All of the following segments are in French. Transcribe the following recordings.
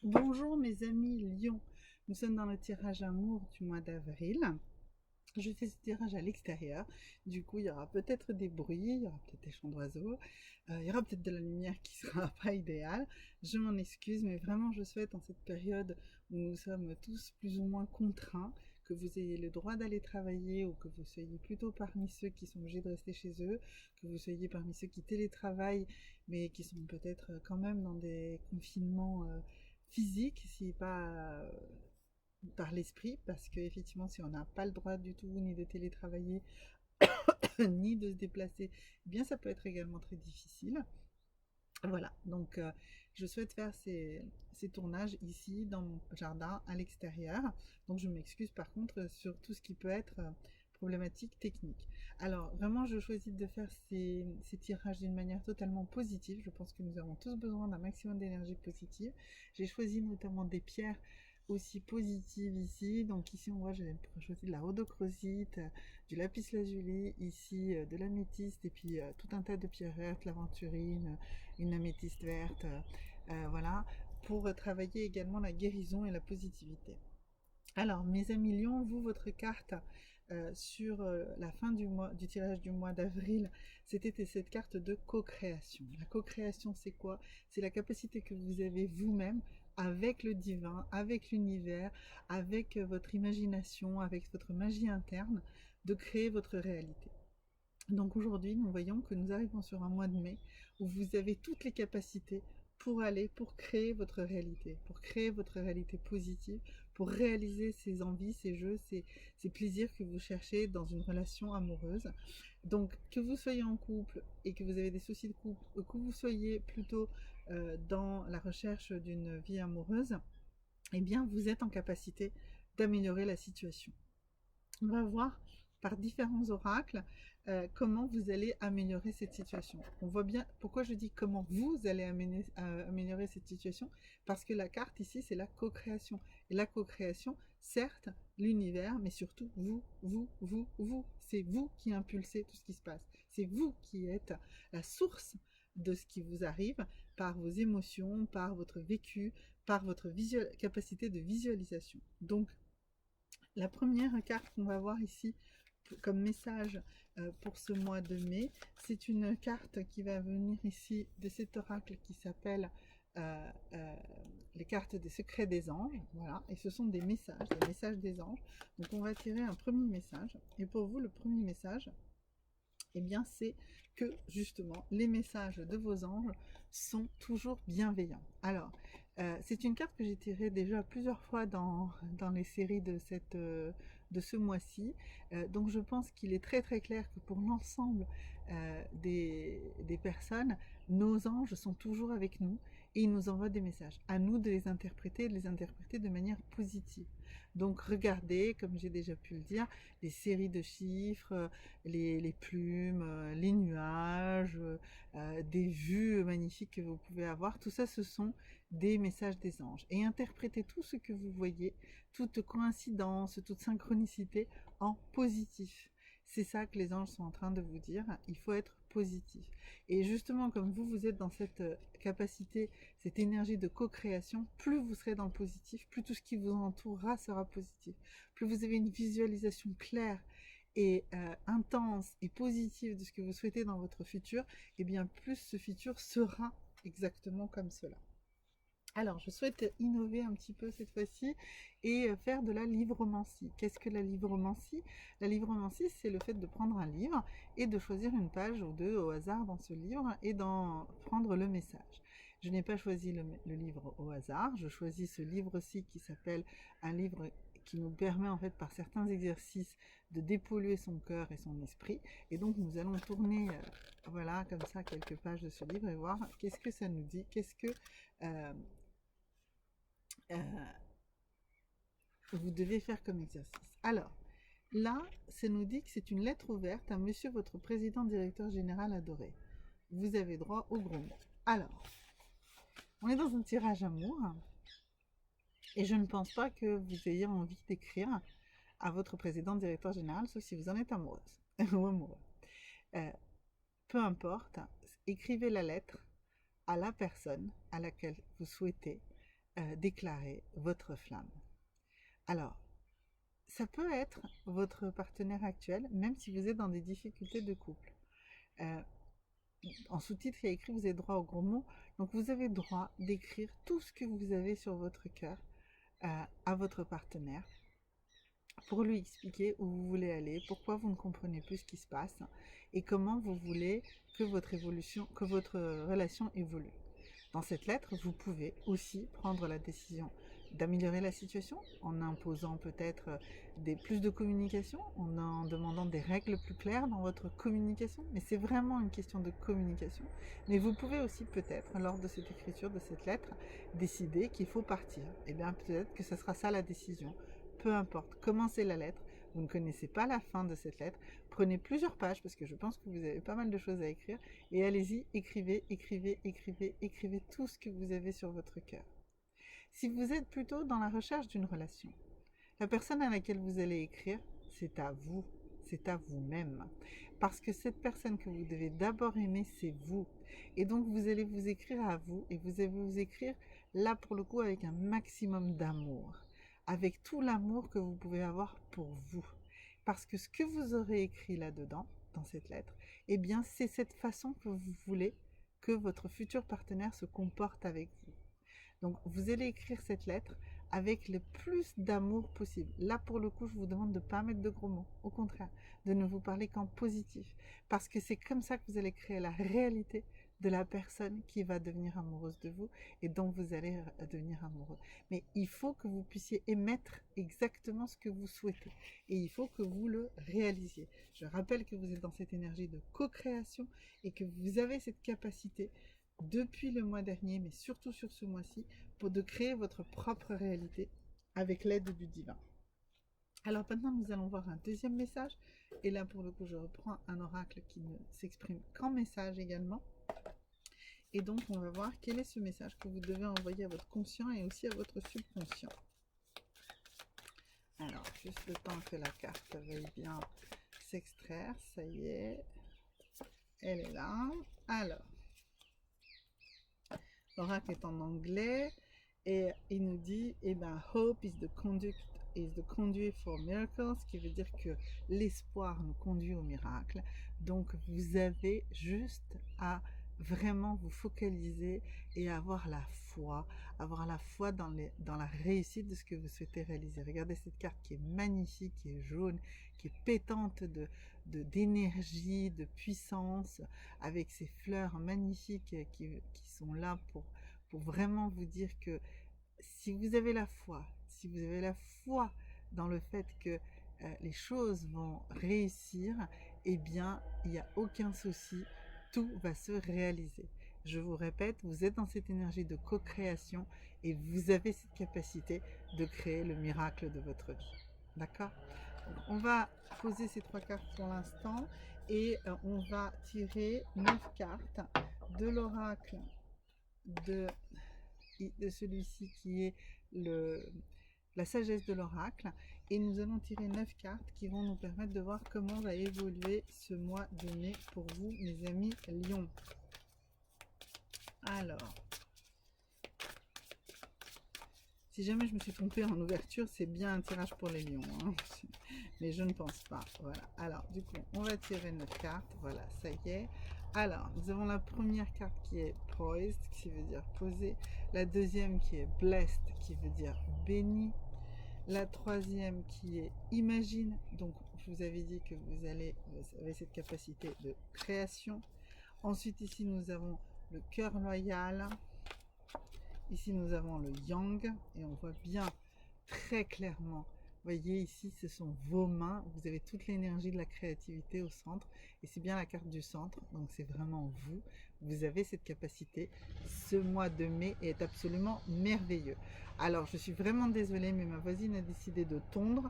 Bonjour mes amis Lions, nous sommes dans le tirage amour du mois d'avril. Je fais ce tirage à l'extérieur, du coup il y aura peut-être des bruits, il y aura peut-être des chants d'oiseaux, il y aura peut-être de la lumière qui sera pas idéale. Je m'en excuse, mais vraiment je souhaite en cette période où nous sommes tous plus ou moins contraints, que vous ayez le droit d'aller travailler ou que vous soyez plutôt parmi ceux qui sont obligés de rester chez eux, que vous soyez parmi ceux qui télétravaillent mais qui sont peut-être quand même dans des confinements physiques, si pas par l'esprit, parce que effectivement, si on n'a pas le droit du tout ni de télétravailler ni de se déplacer, eh bien ça peut être également très difficile. Voilà, donc je souhaite faire ces tournages ici dans mon jardin à l'extérieur. Donc je m'excuse par contre sur tout ce qui peut être problématique technique. Alors vraiment, je choisis de faire ces tirages d'une manière totalement positive. Je pense que nous avons tous besoin d'un maximum d'énergie positive. J'ai choisi notamment des pierres aussi positives ici. Donc ici on voit, j'ai choisi de la rhodochrosite, du lapis lazuli, ici de l'améthyste et puis tout un tas de pierres vertes, l'aventurine, une améthyste verte, voilà, pour travailler également la guérison et la positivité. Alors, mes amis Lions, vous, votre carte sur la fin du tirage du mois d'avril, c'était cette carte de co-création. La co-création, c'est quoi? C'est la capacité que vous avez vous-même avec le divin, avec l'univers, avec votre imagination, avec votre magie interne, de créer votre réalité. Donc aujourd'hui, nous voyons que nous arrivons sur un mois de mai où vous avez toutes les capacités pour créer votre réalité, pour créer votre réalité positive, pour réaliser ces envies, ces jeux, ces plaisirs que vous cherchez dans une relation amoureuse. Donc que vous soyez en couple et que vous avez des soucis de couple, ou que vous soyez plutôt dans la recherche d'une vie amoureuse, eh bien vous êtes en capacité d'améliorer la situation. On va voir par différents oracles comment vous allez améliorer cette situation. On voit bien pourquoi je dis comment vous allez améliorer cette situation, parce que la carte ici, c'est la co-création. Et la co-création, certes, l'univers, mais surtout vous. C'est vous qui impulsez tout ce qui se passe. C'est vous qui êtes la source de ce qui vous arrive par vos émotions, par votre vécu, par votre capacité de visualisation. Donc, la première carte qu'on va voir ici comme message pour ce mois de mai, c'est une carte qui va venir ici de cet oracle qui s'appelle euh, euh, les cartes des secrets des anges. Voilà, et ce sont des messages des anges. Donc on va tirer un premier message. Et pour vous, le premier message, eh bien, c'est que justement, les messages de vos anges sont toujours bienveillants. Alors, c'est une carte que j'ai tirée déjà plusieurs fois dans les séries de ce mois-ci. Donc, je pense qu'il est très très clair que pour l'ensemble des personnes, nos anges sont toujours avec nous et ils nous envoient des messages. À nous de les interpréter de manière positive. Donc, regardez, comme j'ai déjà pu le dire, les séries de chiffres, les plumes, les nuages, des vues magnifiques que vous pouvez avoir. Tout ça, ce sont des messages des anges. Et interprétez tout ce que vous voyez, toute coïncidence, toute synchronicité en positif. C'est ça que les anges sont en train de vous dire. Il faut être positif. Et justement, comme vous êtes dans cette capacité, cette énergie de co-création, plus vous serez dans le positif, plus tout ce qui vous entourera sera positif. Plus vous avez une visualisation claire et intense et positive de ce que vous souhaitez dans votre futur, et bien plus ce futur sera exactement comme cela. Alors, je souhaite innover un petit peu cette fois-ci et faire de la livromancie. Qu'est-ce que la livromancie? La livromancie, c'est le fait de prendre un livre et de choisir une page ou deux au hasard dans ce livre et d'en prendre le message. Je n'ai pas choisi le livre au hasard, je choisis ce livre-ci qui s'appelle un livre qui nous permet en fait par certains exercices de dépolluer son cœur et son esprit. Et donc nous allons tourner voilà comme ça quelques pages de ce livre et voir qu'est-ce que ça nous dit, qu'est-ce que euh, euh, vous devez faire comme exercice. Alors, là, ça nous dit que c'est une lettre ouverte à monsieur votre président directeur général adoré. Vous avez droit au gros mot. Alors, on est dans un tirage amour et je ne pense pas que vous ayez envie d'écrire à votre président directeur général, sauf si vous en êtes amoureuse ou amoureux. Euh, peu importe, écrivez la lettre à la personne à laquelle vous souhaitez déclarer votre flamme. Alors, ça peut être votre partenaire actuel, même si vous êtes dans des difficultés de couple. En sous-titre, il y a écrit « Vous avez droit aux gros mots ». Donc, vous avez droit d'écrire tout ce que vous avez sur votre cœur à votre partenaire pour lui expliquer où vous voulez aller, pourquoi vous ne comprenez plus ce qui se passe et comment vous voulez que votre relation évolue. Dans cette lettre, vous pouvez aussi prendre la décision d'améliorer la situation en imposant peut-être plus de communication, en demandant des règles plus claires dans votre communication. Mais c'est vraiment une question de communication. Mais vous pouvez aussi peut-être, lors de cette écriture, de cette lettre, décider qu'il faut partir. Et bien peut-être que ce sera ça la décision. Peu importe, commencez la lettre. Vous ne connaissez pas la fin de cette lettre. Prenez plusieurs pages parce que je pense que vous avez pas mal de choses à écrire. Et allez-y, écrivez tout ce que vous avez sur votre cœur. Si vous êtes plutôt dans la recherche d'une relation, la personne à laquelle vous allez écrire, c'est à vous, c'est à vous-même. Parce que cette personne que vous devez d'abord aimer, c'est vous. Et donc vous allez vous écrire à vous et vous allez vous écrire là pour le coup avec un maximum d'amour. Avec tout l'amour que vous pouvez avoir pour vous. Parce que ce que vous aurez écrit là-dedans, dans cette lettre, eh bien c'est cette façon que vous voulez que votre futur partenaire se comporte avec vous. Donc vous allez écrire cette lettre avec le plus d'amour possible. Là pour le coup, je vous demande de ne pas mettre de gros mots. Au contraire, de ne vous parler qu'en positif. Parce que c'est comme ça que vous allez créer la réalité de la personne qui va devenir amoureuse de vous et dont vous allez devenir amoureux. Mais il faut que vous puissiez émettre exactement ce que vous souhaitez. Et il faut que vous le réalisiez. Je rappelle que vous êtes dans cette énergie de co-création et que vous avez cette capacité depuis le mois dernier, mais surtout sur ce mois-ci, pour de créer votre propre réalité avec l'aide du divin. Alors maintenant, nous allons voir un deuxième message. Et là, pour le coup, je reprends un oracle qui ne s'exprime qu'en message également. Et donc, on va voir quel est ce message que vous devez envoyer à votre conscient et aussi à votre subconscient. Alors, juste le temps que la carte veuille bien s'extraire. Ça y est, elle est là. Alors, l'oracle est en anglais et il nous dit, eh ben, hope is the conduit for miracles, ce qui veut dire que l'espoir nous conduit au miracle. Donc vous avez juste à vraiment vous focaliser et avoir la foi dans la réussite de ce que vous souhaitez réaliser. Regardez cette carte qui est magnifique, qui est jaune, qui est pétante d'énergie, de puissance, avec ces fleurs magnifiques qui sont là pour vraiment vous dire que si vous avez la foi dans le fait que les choses vont réussir, eh bien, il n'y a aucun souci, tout va se réaliser. Je vous répète, vous êtes dans cette énergie de co-création et vous avez cette capacité de créer le miracle de votre vie. D'accord ? On va poser ces 3 cartes pour l'instant et on va tirer 9 cartes de l'oracle de celui-ci qui est la sagesse de l'oracle, et nous allons tirer 9 cartes qui vont nous permettre de voir comment va évoluer ce mois de mai pour vous, mes amis Lions. Alors, si jamais je me suis trompée en ouverture, c'est bien un tirage pour les lions, hein. Mais je ne pense pas. Voilà. Alors, du coup, on va tirer 9 cartes. Voilà, ça y est. Alors, nous avons la première carte qui est poised, qui veut dire posé. La deuxième qui est blessed, qui veut dire béni. La troisième qui est imagine. Donc, je vous avais dit que vous avez cette capacité de création. Ensuite, ici, nous avons le cœur loyal. Ici, nous avons le yang. Et on voit bien très clairement. Vous voyez ici, ce sont vos mains. Vous avez toute l'énergie de la créativité au centre. Et c'est bien la carte du centre. Donc, c'est vraiment vous. Vous avez cette capacité. Ce mois de mai est absolument merveilleux. Alors, je suis vraiment désolée, mais ma voisine a décidé de tondre.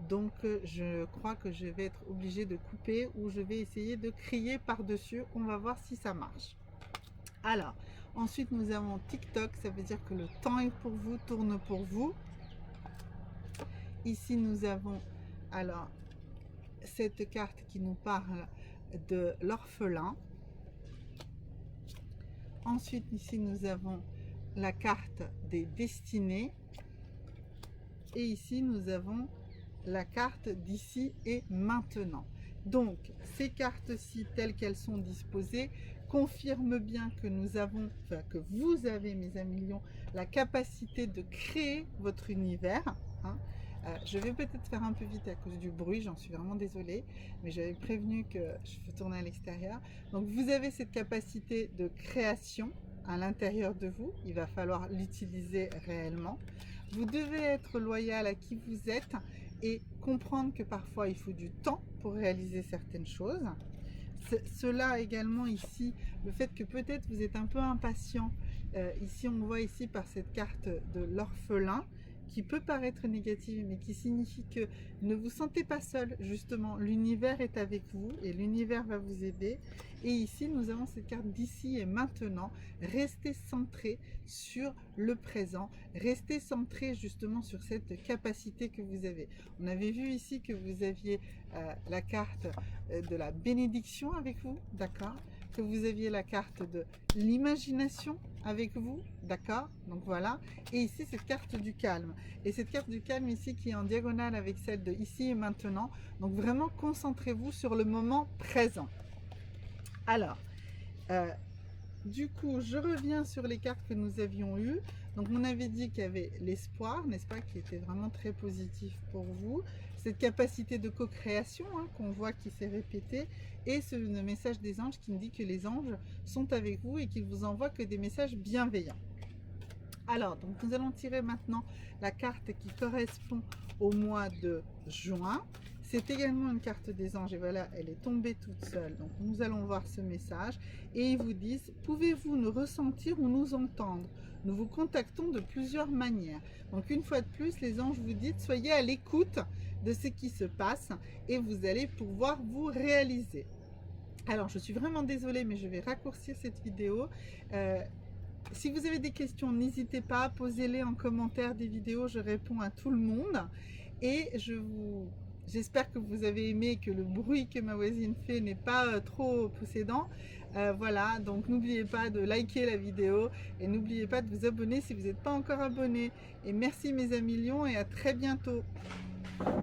Donc, je crois que je vais être obligée de couper ou je vais essayer de crier par-dessus. On va voir si ça marche. Alors, ensuite, nous avons TikTok. Ça veut dire que le temps est pour vous, tourne pour vous. Ici, nous avons alors cette carte qui nous parle de l'orphelin. Ensuite, ici, nous avons la carte des destinées. Et ici, nous avons la carte d'ici et maintenant. Donc, ces cartes-ci, telles qu'elles sont disposées, confirment bien que nous avons, enfin que vous avez, mes amis lions, la capacité de créer votre univers. Hein. Je vais peut-être faire un peu vite à cause du bruit, j'en suis vraiment désolée, mais j'avais prévenu que je vais tourner à l'extérieur. Donc, vous avez cette capacité de création à l'intérieur de vous, il va falloir l'utiliser réellement. Vous devez être loyal à qui vous êtes et comprendre que parfois il faut du temps pour réaliser certaines choses. Cela également ici, le fait que peut-être vous êtes un peu impatient. Ici on voit ici par cette carte de l'orphelin qui peut paraître négative mais qui signifie que ne vous sentez pas seul, justement l'univers est avec vous et l'univers va vous aider. Et ici nous avons cette carte d'ici et maintenant. Restez centré sur le présent, restez centré justement sur cette capacité que vous avez. On avait vu ici que vous aviez la carte de la bénédiction avec vous, d'accord, que vous aviez la carte de l'imagination avec vous, d'accord, donc voilà, et ici cette carte du calme, et cette carte du calme ici qui est en diagonale avec celle de ici et maintenant, donc vraiment concentrez-vous sur le moment présent. Alors, du coup, je reviens sur les cartes que nous avions eues. Donc, on avait dit qu'il y avait l'espoir, n'est-ce pas, qui était vraiment très positif pour vous. Cette capacité de co-création hein, qu'on voit qui s'est répétée. Et le message des anges qui nous dit que les anges sont avec vous et qu'ils vous envoient que des messages bienveillants. Alors, donc nous allons tirer maintenant la carte qui correspond au mois de juin. C'est également une carte des anges et voilà, elle est tombée toute seule. Donc nous allons voir ce message et ils vous disent, pouvez-vous nous ressentir ou nous entendre? Nous vous contactons de plusieurs manières. Donc une fois de plus, les anges vous disent, soyez à l'écoute de ce qui se passe et vous allez pouvoir vous réaliser. Alors je suis vraiment désolée, mais je vais raccourcir cette vidéo. Si vous avez des questions, n'hésitez pas, posez-les en commentaire des vidéos, je réponds à tout le monde. Et j'espère que vous avez aimé, que le bruit que ma voisine fait n'est pas trop possédant. Voilà, donc n'oubliez pas de liker la vidéo et n'oubliez pas de vous abonner si vous n'êtes pas encore abonné. Et merci mes amis lions et à très bientôt.